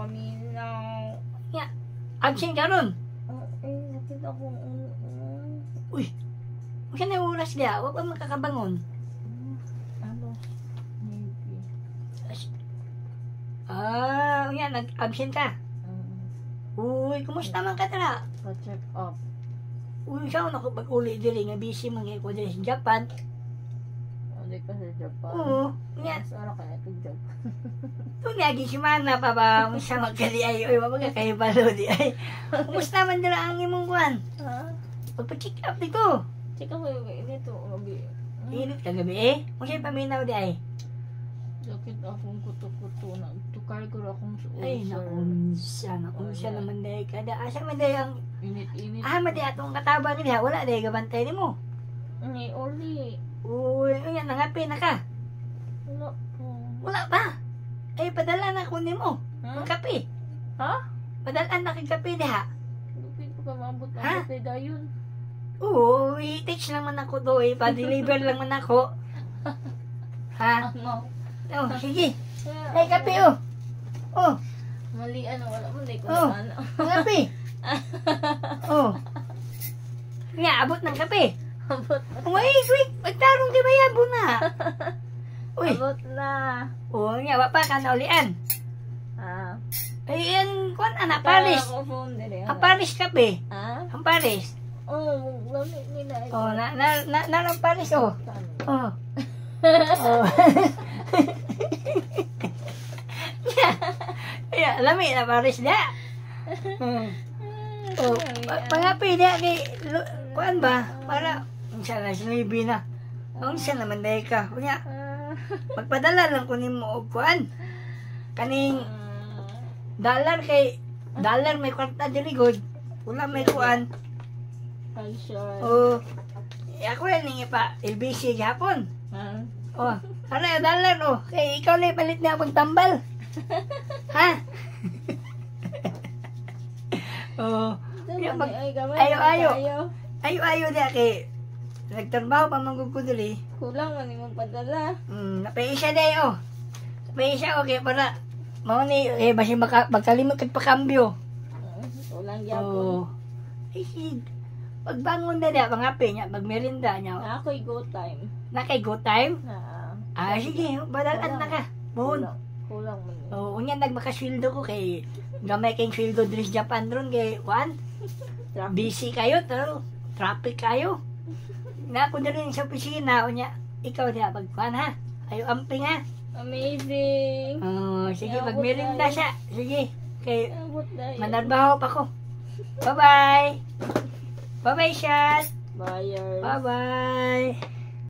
paminaw. Ya, absent ka ron. Sakit ako. Uy, huwag ka na oras dia. Huwag pa makakabangon. Ano? Maybe. Yan, nag-absent ka. Uy, kumusta man ka tala? Pa-check up. Uy, siya ako pag-uli diri nga busy mga ko diri sa Japan. Hindi ka sa Japan. Oo, yan. Saan ka na ito Japan? Ito lagi si Mana pa ba? Musta magkali ay. Uy, wapag kayo palo di ay. Kumusta man dira ang imong kuhan? Ha? Pagpa-check up dito. Check up yung inito. Gabi. Init ka gabi eh. Musta yung paminaw di ay. Sakit akong kuto-kuto na. Tukar ko akong sa Ay, naunsa naman dahil kada. Asa man dahil ang... Init-init. Madi atong katabang niya. Wala dahil gabantay ni mo. Ngay, oli. Uy, yan, nangapi na ka. Wala po. Wala pa. Ay, padala na ko ni mo. Ha? Ang kape. Ha? Padala na kay kape diha. Lupit ko ka maabot na Ha? kasi dayon. Oo, i-teach naman ako do eh. Pa-deliver lang man ako. Ha? Ano? Oh, sige. Ay, kape oh. Oh, Mali ano, wala mo. Hindi ko Oh. na ano. ang kape. Oh. Nga, abot ng kape. Abot na. Uy, sweet. Magtarong di ba yabo na? Uy. Abot na. Oo nga, wapa ka na ulian. Ah. Ay, yan, kuwan, anak, Paris. Ako phone dire. Ang Paris kape. Ha? Ang Paris. Oh, lami nila. Oh, ang Paris, oh. Oh. Oh. Yeah, lami na Paris da. Oh, pangapi da kay kuan ba? Para unsa na sinibi na. Unsa naman dai ka? Unya, magpadala lang ko nimo og kuan. Kaning dollar kay dollar may kwarta diri god. Wala may kuan. Oh. Ako rin pa LBC gihapon. Oh, ano yung dollar oh. Kay ikaw na palit na pagtambal. Ha? Oh. Ayo dia kay nagtrabaho pa manggug ko diri. Kulang man imong padala. Napaisa day oh. Napaisa okay para mao ni basi magkalimot kag pakambyo. Kulang gyapon. Oh. Pagbangon na dia pangapi nya magmerinda nya. Ako'y go time. Na kay go time. Sige, badalan na ka. Mohon. Kulang man. Oo, unya nagmakasweldo ko kay gamay kayong sweldo diri sa Japan ron kay Juan. Busy kayo, traffic kayo. Na ako diri sa opisina unya ikaw diha pagkuan ha. Ayo amping ha. Amazing. Oh, sige magmerinda siya. Sige. Kay Abot dahil. manarbaho pa ko. Bye-bye. Bye-bye, Shad. Buyers. Bye-bye.